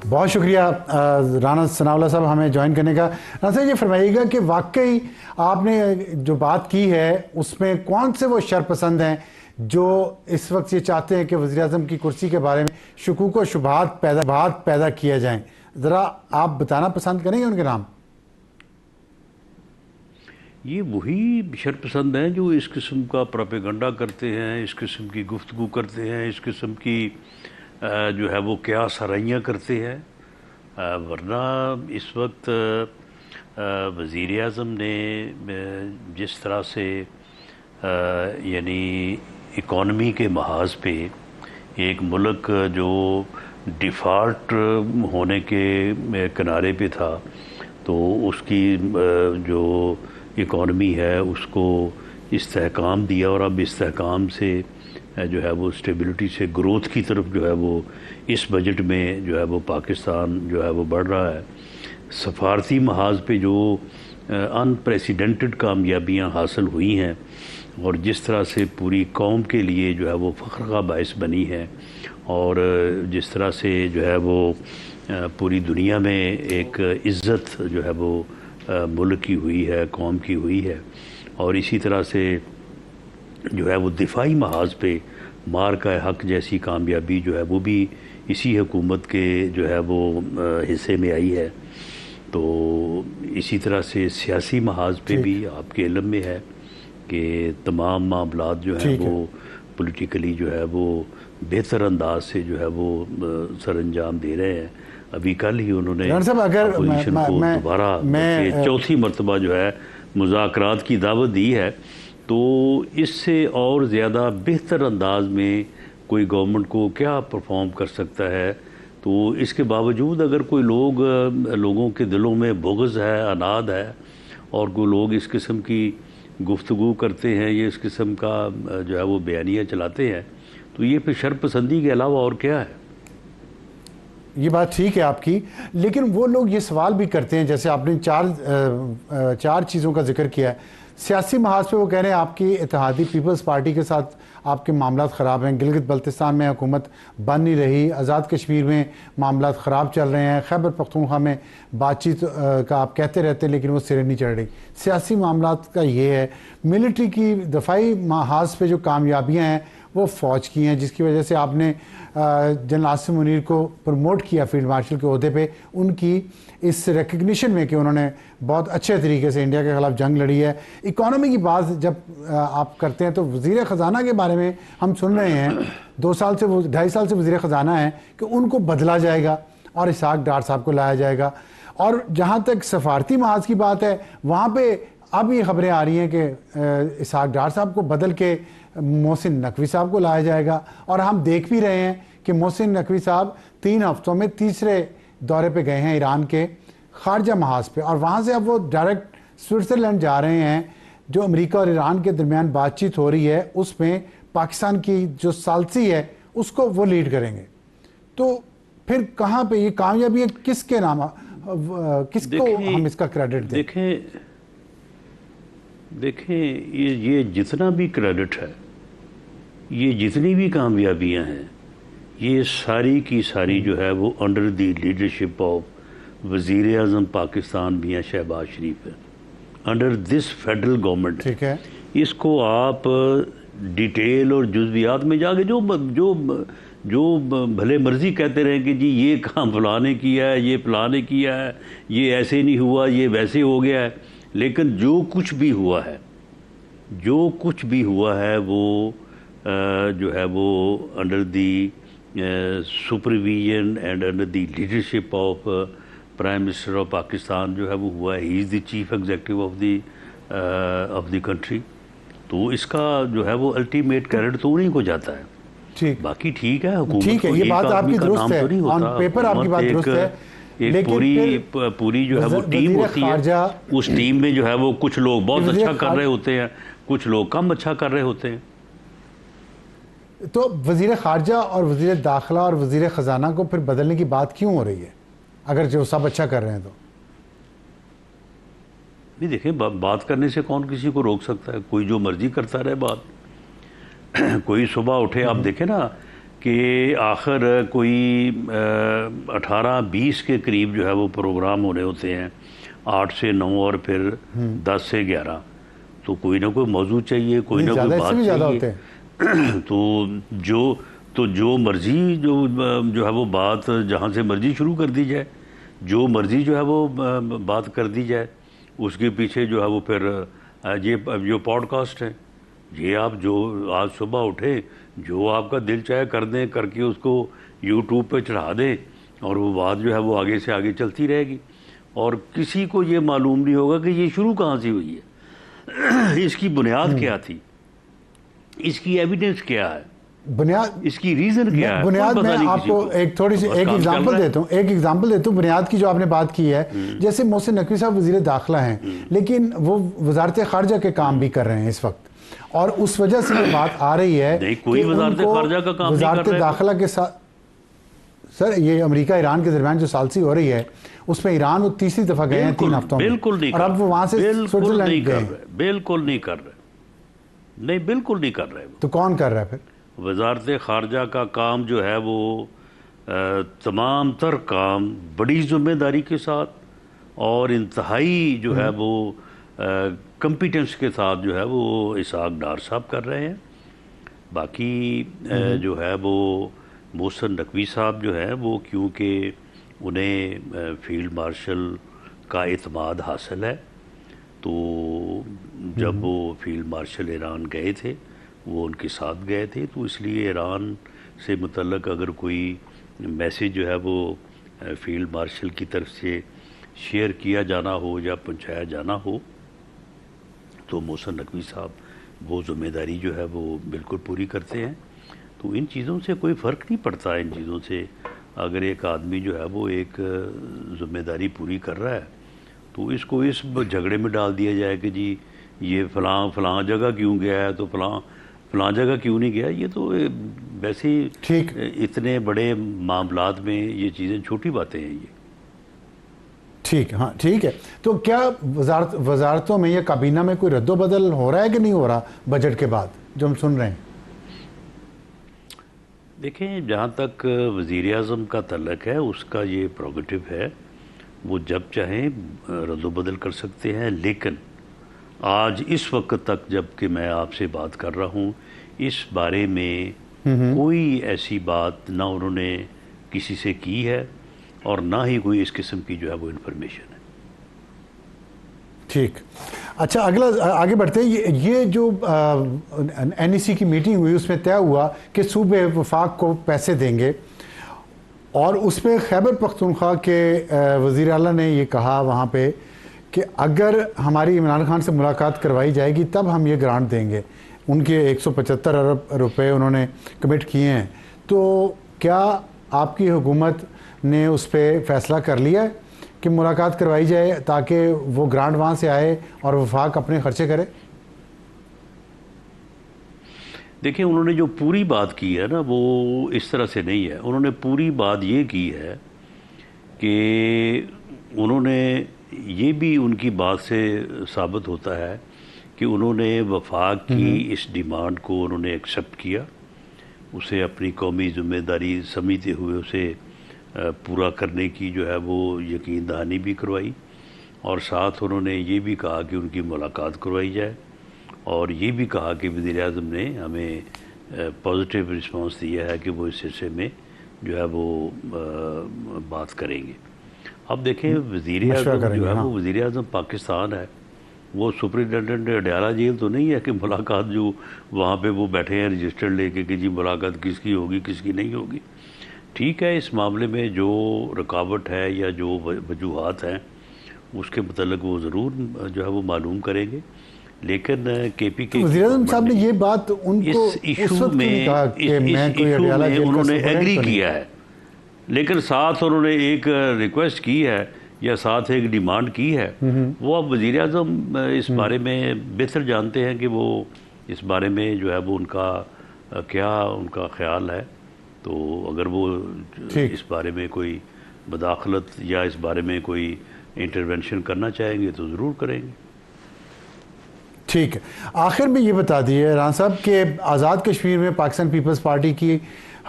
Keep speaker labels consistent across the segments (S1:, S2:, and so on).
S1: بہت شکریہ رانا ثناء اللہ صاحب ہمیں جوائن کرنے کا۔ رانا صاحب یہ فرمائیے گا کہ واقعی آپ نے جو بات کی ہے اس میں کون سے وہ شرپسند ہیں جو اس وقت یہ چاہتے ہیں کہ وزیر اعظم کی کرسی کے بارے میں شکوک و شبہات پیدا کیا جائیں؟ ذرا آپ بتانا پسند کریں گے ان کے نام؟
S2: یہ وہی شرپسند ہیں جو اس قسم کا پروپیگنڈا کرتے ہیں، اس قسم کی گفتگو کرتے ہیں، اس قسم کی جو ہے وہ کیا سرائیاں کرتے ہیں۔ ورنہ اس وقت وزیر اعظم نے جس طرح سے یعنی اکانومی کے محاذ پہ ایک ملک جو ڈیفالٹ ہونے کے کنارے پہ تھا، تو اس کی جو اکانومی ہے اس کو استحکام دیا، اور اب استحکام سے جو ہے وہ اسٹیبلٹی سے گروتھ کی طرف جو ہے وہ اس بجٹ میں جو ہے وہ پاکستان جو ہے وہ بڑھ رہا ہے۔ سفارتی محاذ پہ جو ان پریسیڈنٹڈ کامیابیاں حاصل ہوئی ہیں اور جس طرح سے پوری قوم کے لیے جو ہے وہ فخر کا باعث بنی ہے، اور جس طرح سے جو ہے وہ پوری دنیا میں ایک عزت جو ہے وہ ملک کی ہوئی ہے، قوم کی ہوئی ہے، اور اسی طرح سے جو ہے وہ دفاعی محاذ پہ مارکہ حق جیسی کامیابی جو ہے وہ بھی اسی حکومت کے جو ہے وہ حصے میں آئی ہے۔ تو اسی طرح سے سیاسی محاذ پہ بھی آپ کے علم میں ہے کہ تمام معاملات جو ہیں وہ پولیٹیکلی جو ہے وہ بہتر انداز سے جو ہے وہ سر انجام دے رہے ہیں۔ ابھی کل ہی انہوں نے اپوزیشن کو دوبارہ چوتھی مرتبہ جو ہے مذاکرات کی دعوت دی ہے، تو اس سے اور زیادہ بہتر انداز میں کوئی گورنمنٹ کو کیا پرفارم کر سکتا ہے؟ تو اس کے باوجود اگر کوئی لوگوں کے دلوں میں بغض ہے، عناد ہے، اور کوئی لوگ اس قسم کی گفتگو کرتے ہیں، یہ اس قسم کا جو ہے وہ بیانیہ چلاتے ہیں، تو یہ پھر شرپسندی کے علاوہ اور کیا ہے؟
S1: یہ بات ٹھیک ہے آپ کی، لیکن وہ لوگ یہ سوال بھی کرتے ہیں، جیسے آپ نے چار چیزوں کا ذکر کیا ہے۔ سیاسی محاذ پہ وہ کہہ رہے ہیں آپ کی اتحادی پیپلز پارٹی کے ساتھ آپ کے معاملات خراب ہیں، گلگت بلتستان میں حکومت بن نہیں رہی، آزاد کشمیر میں معاملات خراب چل رہے ہیں، خیبر پختونخوا میں بات چیت کا آپ کہتے رہتے ہیں لیکن وہ سرے نہیں چڑھ رہی۔ سیاسی معاملات کا یہ ہے۔ ملٹری کی دفاعی محاذ پہ جو کامیابیاں ہیں وہ فوج کی ہیں، جس کی وجہ سے آپ نے جنرل عاصم منیر کو پروموٹ کیا فیلڈ مارشل کے عہدے پہ، ان کی اس ریکگنیشن میں کہ انہوں نے بہت اچھے طریقے سے انڈیا کے خلاف جنگ لڑی ہے۔ اکانومی کی بات جب آپ کرتے ہیں تو وزیر خزانہ کے بارے میں ہم سن رہے ہیں 2.5 سال سے وزیر خزانہ ہیں کہ ان کو بدلا جائے گا اور اسحاق ڈار صاحب کو لایا جائے گا، اور جہاں تک سفارتی محاذ کی بات ہے وہاں پہ اب یہ خبریں آ رہی ہیں کہ اسحاق ڈار صاحب کو بدل کے محسن نقوی صاحب کو لایا جائے گا، اور ہم دیکھ بھی رہے ہیں کہ محسن نقوی صاحب 3 ہفتوں میں تیسرے دورے پہ گئے ہیں ایران کے خارجہ محاذ پہ، اور وہاں سے اب وہ ڈائریکٹ سوئٹزرلینڈ جا رہے ہیں۔ جو امریکہ اور ایران کے درمیان بات چیت ہو رہی ہے اس میں پاکستان کی جو ثالثی ہے اس کو وہ لیڈ کریں گے، تو پھر کہاں پہ یہ کامیابی کس کے نام، کس کو ہم اس کا کریڈٹ دیں؟
S2: دیکھیں یہ جتنا بھی کریڈٹ ہے، یہ جتنی بھی کامیابیاں ہیں، یہ ساری کی ساری جو ہے وہ انڈر دی لیڈرشپ آف وزیر اعظم پاکستان میاں شہباز شریف ہے، انڈر دس فیڈرل گورنمنٹ۔
S1: ٹھیک ہے،
S2: اس کو آپ ڈیٹیل اور جزویات میں جا کے جو بھلے مرضی کہتے رہیں کہ جی یہ کام فلاں نے کیا ہے، یہ فلاں نے کیا ہے، یہ ایسے نہیں ہوا، یہ ویسے ہو گیا ہے، لیکن جو کچھ بھی ہوا ہے وہ جو ہے وہ under the supervision and under the leadership of prime minister of Pakistan جو ہے وہ ہوا ہے۔ He is the chief executive of the country, تو اس کا جو ہے وہ الٹیمیٹ کریڈٹ تو انہیں کو جاتا ہے۔
S1: ٹھیک،
S2: باقی ٹھیک ہے، حکومت
S1: ٹھیک ہے، یہ بات آپ کی درست ہے، آن پیپر آپ کی بات درست ہے،
S2: ایک پوری جو ہے وہ ٹیم ہوتی ہے، اس ٹیم میں جو ہے وہ کچھ لوگ بہت اچھا کر رہے ہوتے ہیں، کچھ لوگ کم اچھا کر رہے ہوتے ہیں۔
S1: تو وزیر خارجہ اور وزیر داخلہ اور وزیر خزانہ کو پھر بدلنے کی بات کیوں ہو رہی ہے اگر جو سب اچھا کر رہے ہیں تو؟
S2: نہیں دیکھیں، بات کرنے سے کون کسی کو روک سکتا ہے؟ کوئی جو مرضی کرتا رہے بات۔ کوئی صبح اٹھے، آپ دیکھیں نا کہ آخر کوئی 18-20 کے قریب جو ہے وہ پروگرام ہونے ہوتے ہیں، 8 سے 9 اور پھر 10 سے 11. تو کوئی نہ کوئی موضوع چاہیے، کوئی نہ کوئی بات چاہیے. تو جو مرضی جو ہے وہ بات جہاں سے مرضی شروع کر دی جائے، جو مرضی جو ہے وہ بات کر دی جائے. اس کے پیچھے جو ہے وہ پھر یہ جو پوڈ کاسٹ ہیں، یہ آپ جو آج صبح اٹھے جو آپ کا دل چاہے کر دیں، کر کے اس کو یوٹیوب پہ چڑھا دیں، اور وہ بات جو ہے وہ آگے سے آگے چلتی رہے گی، اور کسی کو یہ معلوم نہیں ہوگا کہ یہ شروع کہاں سے ہوئی ہے، اس کی بنیاد کیا تھی، اس کی ایویڈنس کیا ہے،
S1: بنیاد
S2: اس کی ریزن کیا ہے.
S1: بنیاد میں آپ کو ایک تھوڑی سی ایک ایگزامپل دیتا ہوں بنیاد کی جو آپ نے بات کی ہے. جیسے محسن نقوی صاحب وزیر داخلہ ہیں، لیکن وہ وزارت خارجہ کے کام بھی کر رہے ہیں اس وقت، اور اس وجہ سے یہ بات آ رہی ہے
S2: نہیں، کوئی وزارت خارجہ کا کام نہیں کر رہا ہے.
S1: وزارت داخلہ کے ساتھ سر یہ امریکہ ایران کے درمیان جو ثالثی ہو رہی ہے اس میں ایران وہ تیسری دفعہ گئے ہیں 3 ہفتوں میں،
S2: بالکل نہیں،
S1: اور اب وہ وہاں سے سوئٹزرلینڈ گئے.
S2: بالکل نہیں کر رہے، نہیں بالکل نہیں کر رہے.
S1: تو کون کر رہا ہے پھر؟
S2: وزارت خارجہ کا کام جو ہے وہ تمام تر کام بڑی ذمہ داری کے ساتھ اور انتہائی جو ہے وہ کمپیٹنس کے ساتھ جو ہے وہ اسحاق ڈار صاحب کر رہے ہیں. باقی جو ہے وہ محسن نقوی صاحب جو ہے وہ کیونکہ انہیں فیلڈ مارشل کا اعتماد حاصل ہے، تو جب وہ فیلڈ مارشل ایران گئے تھے وہ ان کے ساتھ گئے تھے، تو اس لیے ایران سے متعلق اگر کوئی میسیج جو ہے وہ فیلڈ مارشل کی طرف سے شیئر کیا جانا ہو یا پہنچایا جانا ہو تو محسن نقوی صاحب وہ ذمہ داری جو ہے وہ بالکل پوری کرتے ہیں. تو ان چیزوں سے کوئی فرق نہیں پڑتا. ان چیزوں سے اگر ایک آدمی جو ہے وہ ایک ذمہ داری پوری کر رہا ہے تو اس کو اس جھگڑے میں ڈال دیا جائے کہ جی یہ فلاں جگہ کیوں گیا ہے تو فلاں جگہ کیوں نہیں گیا. یہ تو ویسے ہی اتنے بڑے معاملات میں یہ چیزیں چھوٹی باتیں ہیں. یہ
S1: ٹھیک، ہاں ٹھیک ہے. تو کیا وزارتوں میں یا کابینہ میں کوئی رد و بدل ہو رہا ہے کہ نہیں ہو رہا بجٹ کے بعد جو ہم سن رہے ہیں؟
S2: دیکھیں، جہاں تک وزیر اعظم کا تعلق ہے اس کا یہ پروگیٹو ہے، وہ جب چاہیں رد و بدل کر سکتے ہیں. لیکن آج اس وقت تک جب کہ میں آپ سے بات کر رہا ہوں اس بارے میں کوئی ایسی بات نہ انہوں نے کسی سے کی ہے اور نہ ہی کوئی اس قسم کی جو ہے وہ انفارمیشن ہے.
S1: ٹھیک، اچھا اگلا آگے بڑھتے ہیں. یہ جو این ای سی کی میٹنگ ہوئی اس میں طے ہوا کہ صوبے وفاق کو پیسے دیں گے، اور اس پہ خیبر پختونخوا کے وزیر اعلیٰ نے یہ کہا وہاں پہ کہ اگر ہماری عمران خان سے ملاقات کروائی جائے گی تب ہم یہ گرانٹ دیں گے. ان کے 175 ارب روپے انہوں نے کمٹ کیے ہیں. تو کیا آپ کی حکومت نے اس پہ فیصلہ کر لیا ہے کہ ملاقات کروائی جائے تاکہ وہ گرانٹ وہاں سے آئے اور وفاق اپنے خرچے کرے؟
S2: دیکھیں، انہوں نے جو پوری بات کی ہے نا وہ اس طرح سے نہیں ہے. انہوں نے پوری بات یہ کی ہے کہ انہوں نے یہ بھی ان کی بات سے ثابت ہوتا ہے کہ انہوں نے وفاق کی اس ڈیمانڈ کو انہوں نے ایکسیپٹ کیا، اسے اپنی قومی ذمہ داری سمجھتے ہوئے اسے پورا کرنے کی جو ہے وہ یقین دہانی بھی کروائی، اور ساتھ انہوں نے یہ بھی کہا کہ ان کی ملاقات کروائی جائے، اور یہ بھی کہا کہ وزیر اعظم نے ہمیں پازیٹیو رسپانس دیا ہے کہ وہ اس سلسلے میں جو ہے وہ بات کریں گے. اب دیکھیں، وزیر اعظم جو ہے وہ وزیر اعظم پاکستان ہے، وہ سپرنٹینڈنٹ اڈیالہ جیل تو نہیں ہے کہ ملاقات جو وہاں پہ وہ بیٹھے ہیں رجسٹر لے کے کہ جی ملاقات کس کی ہوگی کس کی نہیں ہوگی. ٹھیک ہے، اس معاملے میں جو رکاوٹ ہے یا جو وجوہات ہیں اس کے متعلق وہ ضرور جو ہے وہ معلوم کریں گے. لیکن کے پی کے
S1: وزیر اعظم صاحب نے یہ بات ان کو
S2: اس ایشو میں انہوں نے ایگری کیا ہے، لیکن ساتھ انہوں نے ایک ریکویسٹ کی ہے یا ساتھ ایک ڈیمانڈ کی ہے. وہ اب وزیر اعظم اس بارے میں بہتر جانتے ہیں کہ وہ اس بارے میں جو ہے وہ ان کا کیا ان کا خیال ہے. تو اگر وہ اس بارے میں کوئی مداخلت یا اس بارے میں کوئی انٹرونشن کرنا چاہیں گے تو ضرور کریں گے.
S1: ٹھیک ہے، آخر میں یہ بتا دیے ران صاحب کہ آزاد کشمیر میں پاکستان پیپلز پارٹی کی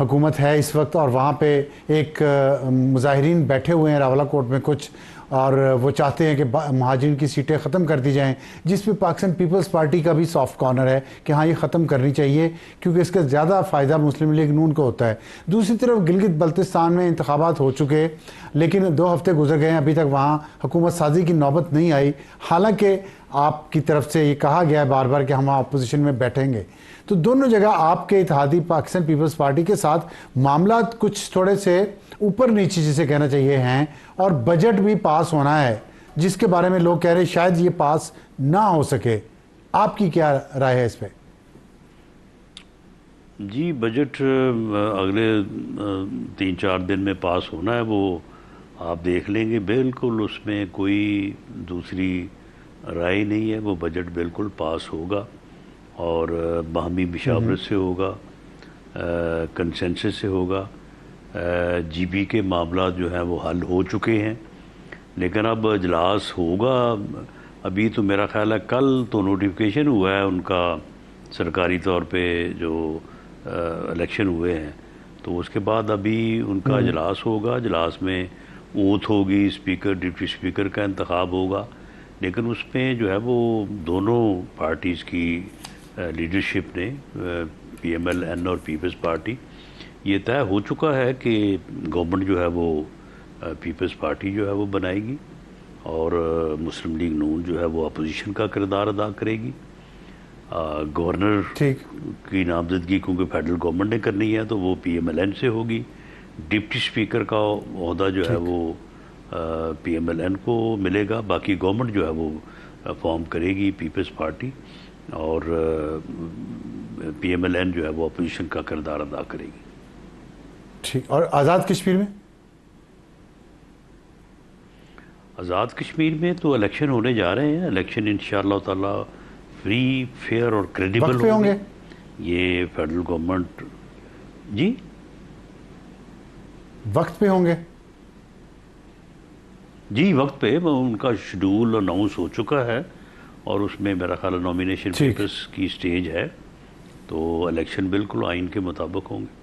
S1: حکومت ہے اس وقت، اور وہاں پہ ایک مظاہرین بیٹھے ہوئے ہیں راولہ کوٹ میں کچھ، اور وہ چاہتے ہیں کہ مہاجرین کی سیٹیں ختم کر دی جائیں، جس پہ پاکستان پیپلز پارٹی کا بھی سافٹ کارنر ہے کہ ہاں یہ ختم کرنی چاہیے کیونکہ اس کا زیادہ فائدہ مسلم لیگ نون کو ہوتا ہے۔ دوسری طرف گلگت بلتستان میں انتخابات ہو چکے، لیکن 2 ہفتے گزر گئے ہیں، ابھی تک وہاں حکومت سازی کی نوبت نہیں آئی، حالانکہ آپ کی طرف سے یہ کہا گیا ہے بار بار کہ ہم اپوزیشن میں بیٹھیں گے۔ تو دونوں جگہ آپ کے اتحادی پاکستان پیپلز پارٹی کے ساتھ معاملات کچھ تھوڑے سے اوپر نیچے جسے کہنا چاہیے ہیں، اور بجٹ بھی پاس ہونا ہے جس کے بارے میں لوگ کہہ رہے ہیں شاید یہ پاس نہ ہو سکے۔ آپ کی کیا رائے ہے اس پہ؟
S2: جی بجٹ اگلے 3-4 دن میں پاس ہونا ہے، وہ آپ دیکھ لیں گے، بالکل اس میں کوئی دوسری رائے نہیں ہے، وہ بجٹ بالکل پاس ہوگا اور باہمی مشاورت سے ہوگا، کنسنسس سے ہوگا۔ جی بی کے معاملات جو ہیں وہ حل ہو چکے ہیں، لیکن اب اجلاس ہوگا، ابھی تو میرا خیال ہے کل تو نوٹیفیکیشن ہوا ہے ان کا سرکاری طور پہ جو الیکشن ہوئے ہیں، تو اس کے بعد ابھی ان کا اجلاس ہوگا، اجلاس میں اوتھ ہوگی، اسپیکر ڈپٹی اسپیکر کا انتخاب ہوگا، لیکن اس میں جو ہے وہ دونوں پارٹیز کی لیڈرشپ نے، پی ایم ایل این اور پیپلز پارٹی، یہ طے ہو چکا ہے کہ گورنمنٹ جو ہے وہ پیپلز پارٹی جو ہے وہ بنائے گی، اور مسلم لیگ نون جو ہے وہ اپوزیشن کا کردار ادا کرے گی۔ گورنر کی نامزدگی کیونکہ فیڈرل گورنمنٹ نے کرنی ہے تو وہ پی ایم ایل این سے ہوگی، ڈپٹی اسپیکر کا عہدہ جو ہے وہ پی ایم ایل این کو ملے گا، باقی گورنمنٹ جو ہے وہ فارم کرے گی پیپلز پارٹی، اور پی ایم ایل این جو ہے وہ اپوزیشن کا کردار ادا کرے گی۔
S1: ٹھیک، اور آزاد کشمیر میں؟
S2: آزاد کشمیر میں تو الیکشن ہونے جا رہے ہیں، الیکشن انشاءاللہ تعالی فری، فیئر اور کریڈیبل
S1: وقت پہ ہوں گے؟
S2: یہ فیڈرل گورنمنٹ جی
S1: وقت پہ ہوں گے؟
S2: جی وقت پہ، ان کا شیڈول اناؤنس ہو چکا ہے، اور اس میں میرا خیال ہے نامینیشن پیپرز کی سٹیج ہے، تو الیکشن بالکل آئین کے مطابق ہوں گے۔